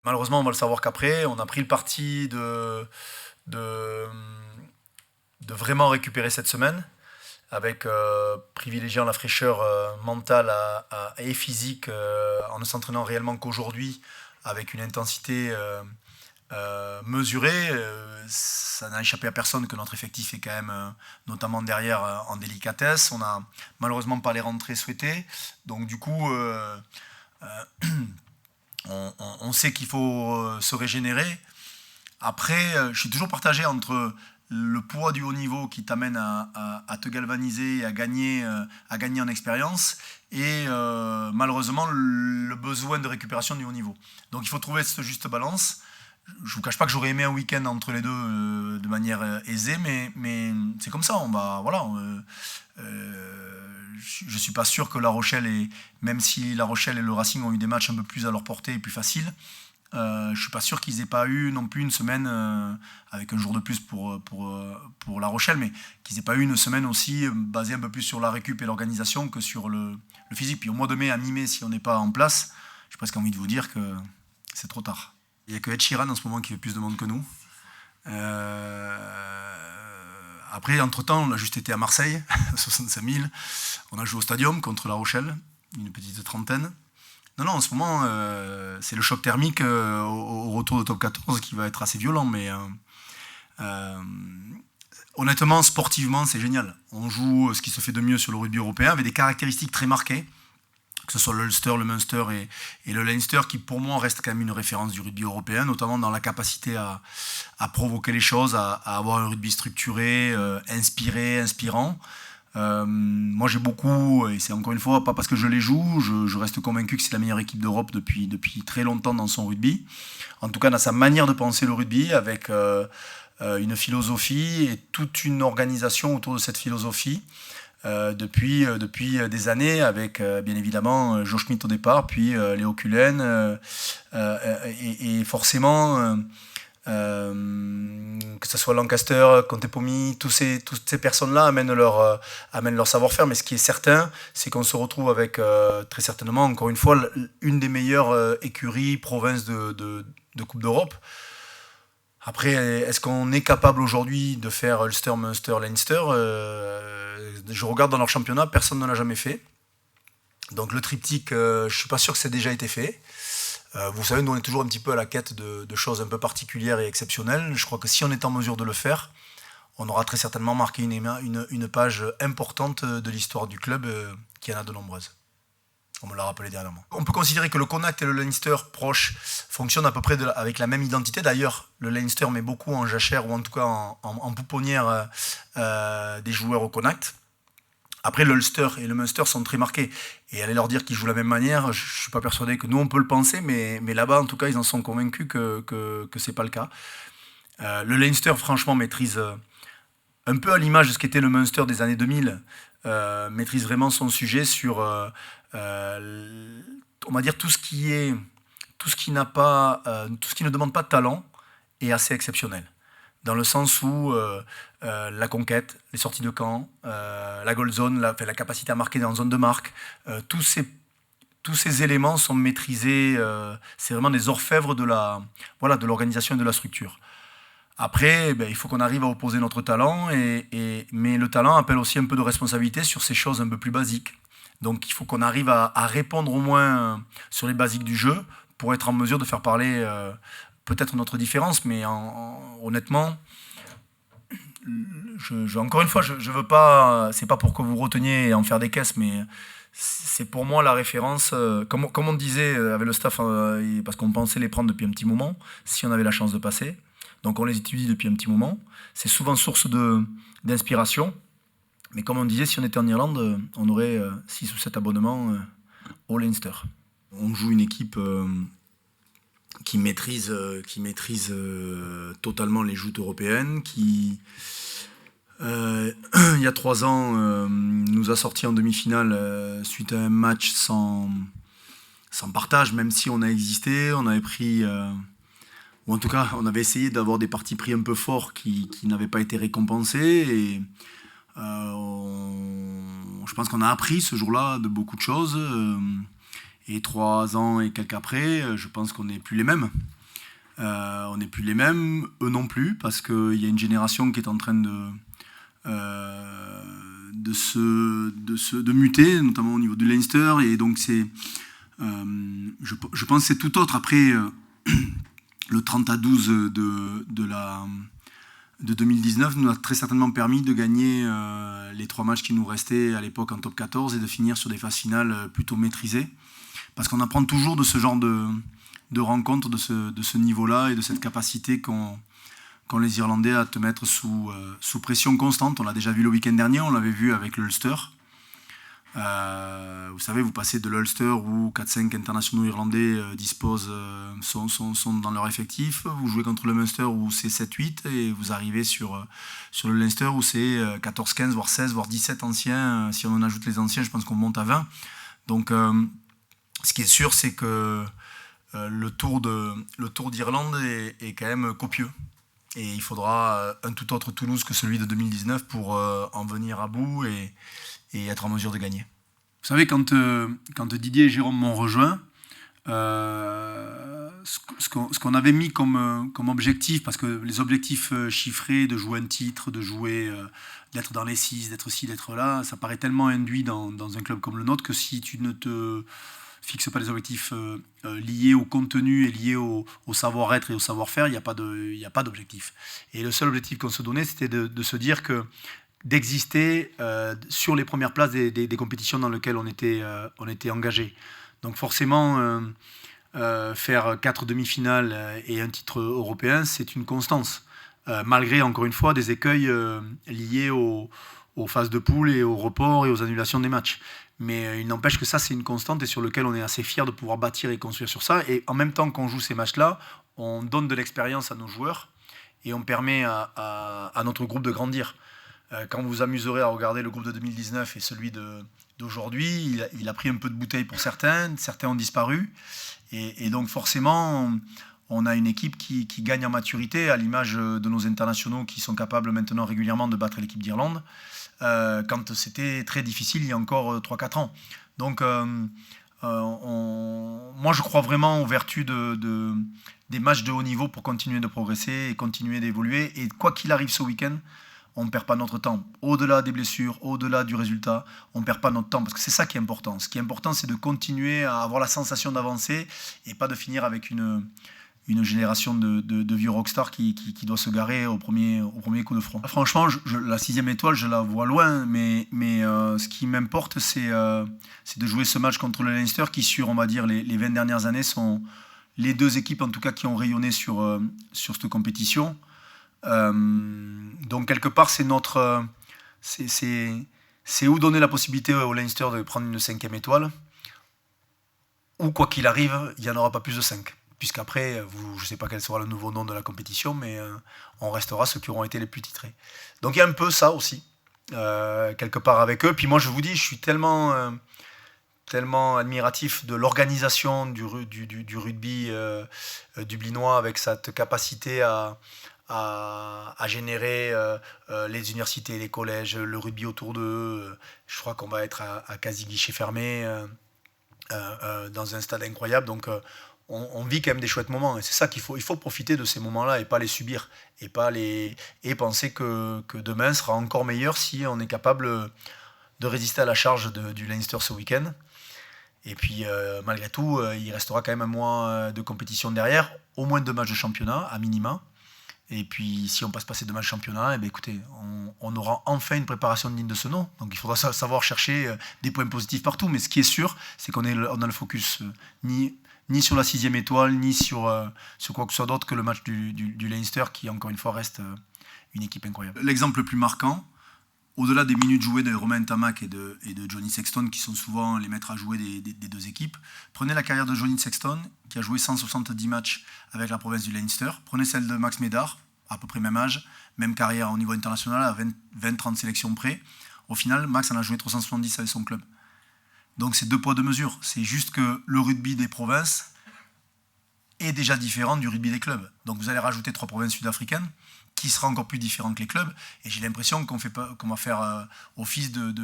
Malheureusement, on va le savoir qu'après, on a pris le parti de, de vraiment récupérer cette semaine, avec privilégiant la fraîcheur mentale et physique en ne s'entraînant réellement qu'aujourd'hui, avec une intensité mesurée. Ça n'a échappé à personne que notre effectif est quand même, notamment derrière, en délicatesse. On n'a malheureusement pas les rentrées souhaitées. Donc du coup, on sait qu'il faut se régénérer. Après, je suis toujours partagé entre le poids du haut niveau qui t'amène à te galvaniser et à gagner en expérience et malheureusement le besoin de récupération du haut niveau. Donc il faut trouver cette juste balance. Je ne vous cache pas que j'aurais aimé un week-end entre les deux de manière aisée, mais c'est comme ça. On va, voilà, je ne suis pas sûr que La Rochelle, même si La Rochelle et le Racing ont eu des matchs un peu plus à leur portée et plus faciles, je ne suis pas sûr qu'ils aient pas eu non plus une semaine, avec un jour de plus pour La Rochelle, mais qu'ils n'aient pas eu une semaine aussi basée un peu plus sur la récup et l'organisation que sur le physique. Puis au mois de mai, à mi-mai, si on n'est pas en place, j'ai presque envie de vous dire que c'est trop tard. Il n'y a que Ed Sheeran en ce moment qui fait plus de monde que nous. Après, entre-temps, on a juste été à Marseille, 65 000. On a joué au Stadium contre La Rochelle, une petite trentaine. Non, en ce moment, c'est le choc thermique au retour de top 14 qui va être assez violent, mais honnêtement, sportivement, c'est génial. On joue ce qui se fait de mieux sur le rugby européen, avec des caractéristiques très marquées, que ce soit l'Ulster, le Munster et le Leinster, qui pour moi reste quand même une référence du rugby européen, notamment dans la capacité à provoquer les choses, à avoir un rugby structuré, inspirant. Moi j'ai beaucoup, et c'est encore une fois pas parce que je les joue, je reste convaincu que c'est la meilleure équipe d'Europe depuis très longtemps dans son rugby. En tout cas dans sa manière de penser le rugby, avec une philosophie et toute une organisation autour de cette philosophie. Depuis des années, avec bien évidemment Joe Schmidt au départ, puis Léo Cullen, et forcément que ce soit Lancaster, Contepomi, toutes ces personnes-là amènent leur savoir-faire. Mais ce qui est certain, c'est qu'on se retrouve avec très certainement, encore une fois, une des meilleures écuries, provinces de Coupe d'Europe. Après, est-ce qu'on est capable aujourd'hui de faire Ulster, Munster, Leinster? Je regarde dans leur championnat, personne ne l'a jamais fait. Donc le triptyque, je ne suis pas sûr que ça ait déjà été fait. Vous savez, nous on est toujours un petit peu à la quête de choses un peu particulières et exceptionnelles. Je crois que si on est en mesure de le faire, on aura très certainement marqué une page importante de l'histoire du club, qui en a de nombreuses. On me l'a rappelé dernièrement. On peut considérer que le Connacht et le Leinster proche fonctionnent à peu près avec la même identité. D'ailleurs, le Leinster met beaucoup en jachère, ou en tout cas en pouponnière, des joueurs au Connacht. Après, le Ulster et le Munster sont très marqués. Et aller leur dire qu'ils jouent de la même manière, je ne suis pas persuadé que nous, on peut le penser, mais là-bas, en tout cas, ils en sont convaincus que ce n'est pas le cas. Le Leinster, franchement, maîtrise, un peu à l'image de ce qu'était le Munster des années 2000, maîtrise vraiment son sujet sur, on va dire, tout ce qui ne demande pas de talent est assez exceptionnel. Dans le sens où la conquête, les sorties de camp, la goal zone, la capacité à marquer en zone de marque, tous ces éléments sont maîtrisés. C'est vraiment des orfèvres de l'organisation et de la structure. Après, il faut qu'on arrive à opposer notre talent, mais le talent appelle aussi un peu de responsabilité sur ces choses un peu plus basiques. Donc il faut qu'on arrive à répondre au moins sur les basiques du jeu pour être en mesure de faire parler peut-être notre différence, mais honnêtement, encore une fois, je veux pas, c'est pas pour que vous reteniez et en faire des caisses, mais c'est pour moi la référence. Comme on disait avec le staff, parce qu'on pensait les prendre depuis un petit moment, si on avait la chance de passer. Donc on les étudie depuis un petit moment. C'est souvent source d'inspiration. Mais comme on disait, si on était en Irlande, on aurait 6 ou 7 abonnements au Leinster. On joue une équipe qui maîtrise totalement les joutes européennes, qui, il y a 3 ans, nous a sorti en demi-finale suite à un match sans partage, même si on a existé, on avait pris... ou en tout cas, on avait essayé d'avoir des partis pris un peu forts qui n'avaient pas été récompensés. Et je pense qu'on a appris ce jour-là de beaucoup de choses. Et 3 ans et quelques après, je pense qu'on n'est plus les mêmes. On n'est plus les mêmes, eux non plus, parce qu'il y a une génération qui est en train de muter, notamment au niveau du Leinster, et donc je pense que c'est tout autre. Après, le 30-12 de 2019 nous a très certainement permis de gagner les 3 matchs qui nous restaient à l'époque en top 14 et de finir sur des phases finales plutôt maîtrisées. Parce qu'on apprend toujours de ce genre de rencontres, de ce niveau-là et de cette capacité qu'ont les Irlandais à te mettre sous pression constante. On l'a déjà vu le week-end dernier, on l'avait vu avec l'Ulster. Vous savez, vous passez de l'Ulster où 4-5 internationaux irlandais sont dans leur effectif. Vous jouez contre le Munster où c'est 7-8 et vous arrivez sur le Leinster où c'est 14-15, voire 16, voire 17 anciens. Si on en ajoute les anciens, je pense qu'on monte à 20. Donc, ce qui est sûr, c'est que le Tour d'Irlande est quand même copieux. Et il faudra un tout autre Toulouse que celui de 2019 pour en venir à bout et être en mesure de gagner. Vous savez, quand Didier et Jérôme m'ont rejoint, ce qu'on avait mis comme objectif, parce que les objectifs chiffrés de jouer un titre, d'être dans les 6, d'être ci, d'être là, ça paraît tellement induit dans un club comme le nôtre que si tu ne te fixes pas les objectifs liés au contenu et liés au savoir-être et au savoir-faire, il n'y a pas d'objectif. Et le seul objectif qu'on se donnait, c'était de se dire que d'exister sur les premières places des compétitions dans lesquelles on était engagé. Donc forcément, faire 4 demi-finales et un titre européen, c'est une constance. Malgré, encore une fois, des écueils liés aux phases de poule et aux reports et aux annulations des matchs. Mais il n'empêche que ça, c'est une constante et sur lequel on est assez fiers de pouvoir bâtir et construire sur ça. Et en même temps qu'on joue ces matchs-là, on donne de l'expérience à nos joueurs et on permet à notre groupe de grandir. Quand vous vous amuserez à regarder le groupe de 2019 et celui d'aujourd'hui, il a pris un peu de bouteille pour certains ont disparu. Et donc forcément, on a une équipe qui gagne en maturité, à l'image de nos internationaux qui sont capables maintenant régulièrement de battre l'équipe d'Irlande, quand c'était très difficile il y a encore 3-4 ans. Donc moi je crois vraiment aux vertus des matchs de haut niveau pour continuer de progresser et continuer d'évoluer. Et quoi qu'il arrive ce week-end, on ne perd pas notre temps. Au-delà des blessures, au-delà du résultat, on ne perd pas notre temps, parce que c'est ça qui est important. Ce qui est important, c'est de continuer à avoir la sensation d'avancer et pas de finir avec une génération de vieux rockstars qui doit se garer au premier coup de front. Franchement, la 6e étoile, je la vois loin, mais ce qui m'importe, c'est de jouer ce match contre le Leinster, qui sur, on va dire, les 20 dernières années, sont les 2 équipes, en tout cas, qui ont rayonné sur cette compétition. Donc quelque part c'est où donner la possibilité au Leinster de prendre une 5e étoile, ou quoi qu'il arrive il n'y en aura pas plus de 5, puisqu'après je ne sais pas quel sera le nouveau nom de la compétition, mais on restera ceux qui auront été les plus titrés. Donc il y a un peu ça aussi quelque part avec eux. Puis moi je vous dis, je suis tellement admiratif de l'organisation du rugby dublinois, avec cette capacité à générer les universités, les collèges, le rugby autour d'eux. Je crois qu'on va être à quasi guichet fermé dans un stade incroyable. Donc on vit quand même des chouettes moments. Et c'est ça qu'il faut. Il faut profiter de ces moments-là et pas les subir. Et penser que demain sera encore meilleur si on est capable de résister à la charge du Leinster ce week-end. Et puis malgré tout, il restera quand même un mois de compétition derrière, au moins 2 matchs de championnat à minima. Et puis, si on passe pas ces 2 matchs de championnat, écoutez, on aura enfin une préparation digne de ce nom. Donc, il faudra savoir chercher des points positifs partout. Mais ce qui est sûr, c'est qu'on a le focus ni sur la 6e étoile, ni sur quoi que ce soit d'autre que le match du Leinster, qui, encore une fois, reste une équipe incroyable. L'exemple le plus marquant, au-delà des minutes jouées de Romain Ntamack et de Johnny Sexton, qui sont souvent les maîtres à jouer des 2 équipes, prenez la carrière de Johnny Sexton, qui a joué 170 matchs avec la province du Leinster. Prenez celle de Max Médard, à peu près même âge, même carrière au niveau international, à 20-30 sélections près. Au final, Max en a joué 370 avec son club. Donc c'est 2 poids 2 mesures. C'est juste que le rugby des provinces est déjà différent du rugby des clubs. Donc vous allez rajouter 3 provinces sud-africaines, qui sera encore plus différent que les clubs. Et j'ai l'impression qu'on va faire office de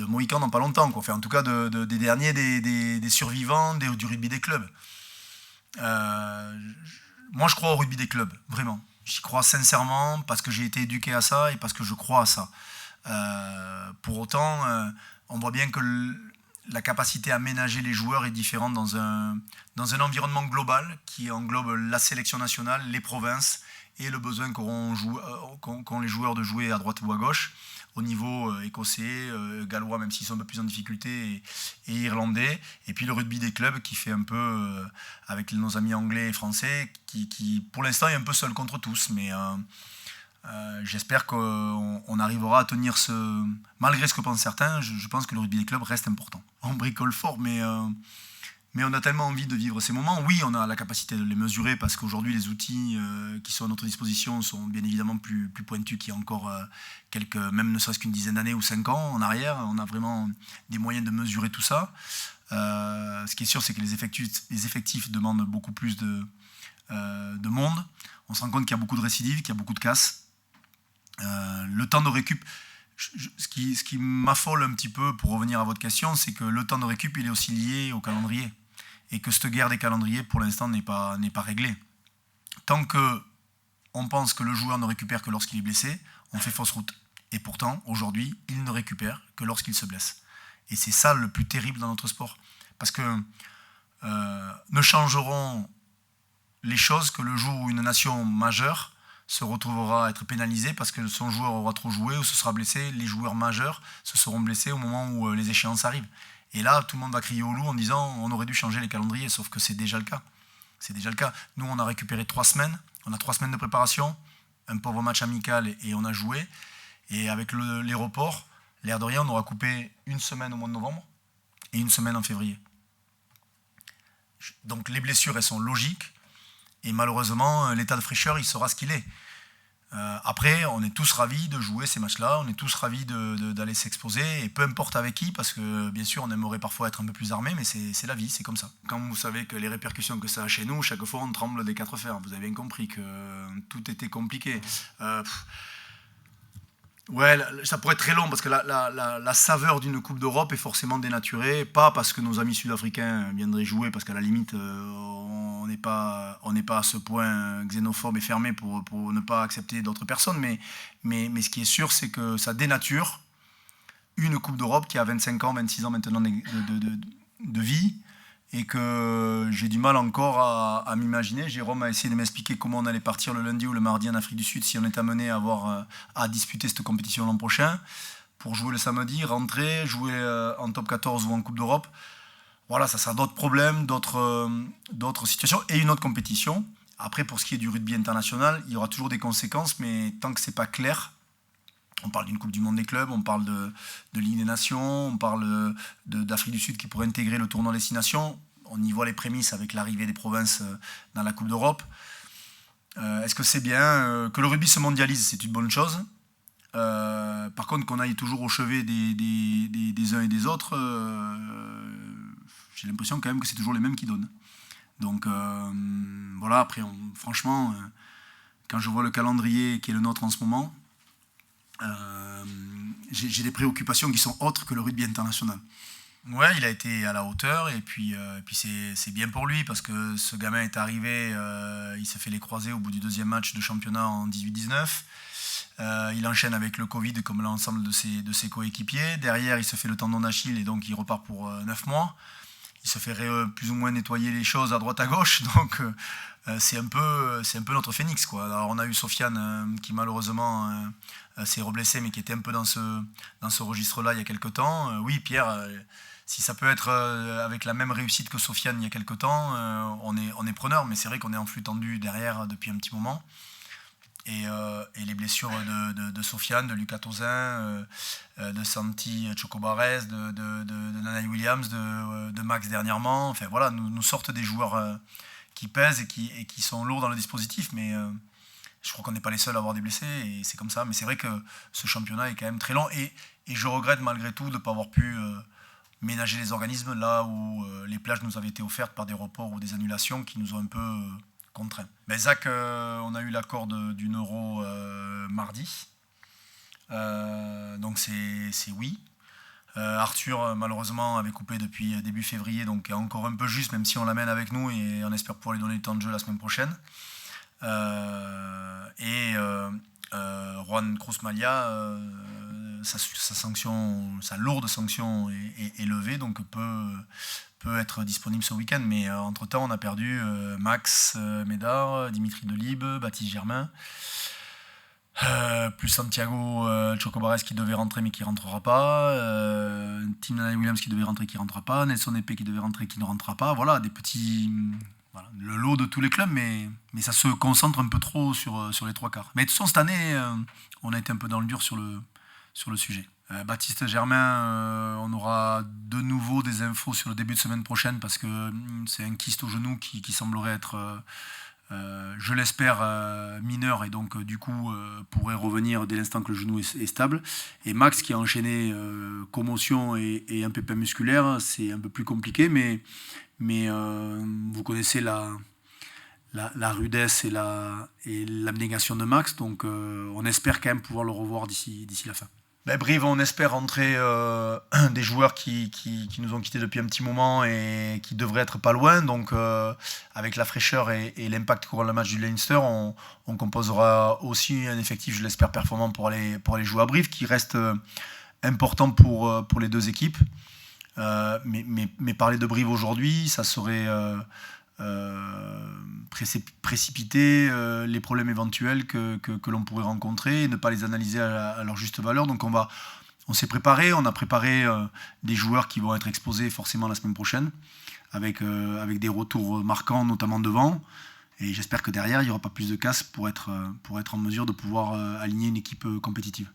Mohican dans pas longtemps, quoi. Enfin, en tout cas des derniers, des survivants du rugby des clubs. Moi, je crois au rugby des clubs, vraiment. J'y crois sincèrement parce que j'ai été éduqué à ça et parce que je crois à ça. Pour autant, on voit bien que la capacité à ménager les joueurs est différente dans un environnement global qui englobe la sélection nationale, les provinces et le besoin qu'ont les joueurs de jouer à droite ou à gauche au niveau écossais, gallois, même s'ils sont un peu plus en difficulté, et irlandais. Et puis le rugby des clubs qui fait un peu, avec nos amis anglais et français, qui pour l'instant est un peu seul contre tous. Mais j'espère qu'on arrivera à tenir ce... Malgré ce que pensent certains, je pense que le rugby des clubs reste important. On bricole fort, mais on a tellement envie de vivre ces moments. Oui, on a la capacité de les mesurer parce qu'aujourd'hui, les outils qui sont à notre disposition sont bien évidemment plus pointus qu'il y a encore même ne serait-ce qu'une dizaine d'années ou 5 ans en arrière. On a vraiment des moyens de mesurer tout ça. Ce qui est sûr, c'est que les effectifs demandent beaucoup plus de monde. On se rend compte qu'il y a beaucoup de récidives, qu'il y a beaucoup de casses. Le temps de récup, ce qui m'affole un petit peu pour revenir à votre question, c'est que le temps de récup, il est aussi lié au calendrier. Et que cette guerre des calendriers, pour l'instant, n'est pas réglée. Tant qu'on pense que le joueur ne récupère que lorsqu'il est blessé, on fait fausse route. Et pourtant, aujourd'hui, il ne récupère que lorsqu'il se blesse. Et c'est ça le plus terrible dans notre sport. Parce que ne changeront les choses que le jour où une nation majeure se retrouvera à être pénalisée parce que son joueur aura trop joué ou se sera blessé. Les joueurs majeurs se seront blessés au moment où les échéances arrivent. Et là, tout le monde va crier au loup en disant on aurait dû changer les calendriers, sauf que c'est déjà le cas. C'est déjà le cas. Nous, on a récupéré 3 semaines. On a 3 semaines de préparation, un pauvre match amical et on a joué. Et avec les reports, l'air de rien, on aura coupé 1 semaine au mois de novembre et 1 semaine en février. Donc les blessures, elles sont logiques. Et malheureusement, l'état de fraîcheur, il sera ce qu'il est. Après, on est tous ravis de jouer ces matchs-là, on est tous ravis d'aller s'exposer, et peu importe avec qui, parce que bien sûr, on aimerait parfois être un peu plus armé, mais c'est la vie, c'est comme ça. Quand vous savez que les répercussions que ça a chez nous, chaque fois on tremble des 4 fers. Vous avez bien compris que tout était compliqué. Ouais, ça pourrait être très long parce que la saveur d'une Coupe d'Europe est forcément dénaturée, pas parce que nos amis sud-africains viendraient jouer, parce qu'à la limite, on n'est pas à ce point xénophobe et fermé pour ne pas accepter d'autres personnes, mais ce qui est sûr, c'est que ça dénature une Coupe d'Europe qui a 25 ans, 26 ans maintenant de vie, et que j'ai du mal encore à m'imaginer. Jérôme a essayé de m'expliquer comment on allait partir le lundi ou le mardi en Afrique du Sud si on est amené à disputer cette compétition l'an prochain, pour jouer le samedi, rentrer, jouer en top 14 ou en Coupe d'Europe. Voilà, ça sera d'autres problèmes, d'autres situations et une autre compétition. Après, pour ce qui est du rugby international, il y aura toujours des conséquences, mais tant que c'est pas clair, on parle d'une Coupe du Monde des clubs, on parle de Ligue des Nations, on parle d'Afrique du Sud qui pourrait intégrer le tournoi Destination. On y voit les prémices avec l'arrivée des provinces dans la Coupe d'Europe. Est-ce que c'est bien que le rugby se mondialise? C'est une bonne chose. Par contre, qu'on aille toujours au chevet des uns et des autres, j'ai l'impression quand même que c'est toujours les mêmes qui donnent. Donc voilà, après, franchement, quand je vois le calendrier qui est le nôtre en ce moment, j'ai des préoccupations qui sont autres que le rugby international. Ouais, il a été à la hauteur et puis c'est bien pour lui parce que ce gamin est arrivé, il s'est fait les croisés au bout du 2e match de championnat en 18-19. Il enchaîne avec le Covid comme l'ensemble de ses coéquipiers. Derrière, il se fait le tendon d'Achille et donc il repart pour 9 mois. Il se fait plus ou moins nettoyer les choses à droite à gauche, donc c'est un peu notre phénix, quoi. Alors on a eu Sofiane qui malheureusement s'est reblessé, mais qui était un peu dans ce registre-là il y a quelques temps. Oui, Pierre, si ça peut être avec la même réussite que Sofiane il y a quelques temps, on est preneur, mais c'est vrai qu'on est en flux tendu derrière depuis un petit moment. Et les blessures de Sofiane, de Lucas Tauzin, de Santi Chocobares, de Nanaï Williams, de Max dernièrement, enfin voilà, nous sortent des joueurs qui pèsent et qui sont lourds dans le dispositif, mais je crois qu'on n'est pas les seuls à avoir des blessés, et c'est comme ça. Mais c'est vrai que ce championnat est quand même très long, et je regrette malgré tout de ne pas avoir pu ménager les organismes là où les plages nous avaient été offertes par des reports ou des annulations qui nous ont un peu contraints. Mais Zach, on a eu l'accord d'une euro mardi, donc c'est oui. Arthur, malheureusement, avait coupé depuis début février, donc est encore un peu juste, même si on l'amène avec nous et on espère pouvoir lui donner du temps de jeu la semaine prochaine. Juan Cruz Malia, sa lourde sanction est levée, donc peut être disponible ce week-end. Mais entre-temps, on a perdu Max Médard, Dimitri Delibes, Baptiste Germain, plus Santiago Chocobares qui devait rentrer mais qui rentrera pas, Tim Williams qui devait rentrer qui rentrera pas, Nelson Epé qui devait rentrer qui ne rentrera pas. Voilà, des petits... Voilà, le lot de tous les clubs, mais ça se concentre un peu trop sur les trois quarts. Mais de toute façon, cette année, on a été un peu dans le dur sur le sujet. Baptiste Germain, on aura de nouveau des infos sur le début de semaine prochaine parce que c'est un kyste au genou qui semblerait être, je l'espère, mineur et donc du coup pourrait revenir dès l'instant que le genou est stable. Et Max qui a enchaîné commotion et un pépin musculaire, c'est un peu plus compliqué, mais vous connaissez la rudesse et l'abnégation de Max, donc on espère quand même pouvoir le revoir d'ici la fin. Brive, on espère rentrer des joueurs qui nous ont quittés depuis un petit moment et qui devraient être pas loin. Donc, avec la fraîcheur et l'impact qu'aura le match du Leinster, on composera aussi un effectif, je l'espère, performant pour aller jouer à Brive, qui reste important pour les deux équipes. Mais parler de Brive aujourd'hui, ça serait précipiter les problèmes éventuels que l'on pourrait rencontrer et ne pas les analyser à leur juste valeur. Donc on s'est préparé, on a préparé des joueurs qui vont être exposés forcément la semaine prochaine avec des retours marquants, notamment devant. Et j'espère que derrière, il n'y aura pas plus de casse pour être en mesure de pouvoir aligner une équipe compétitive.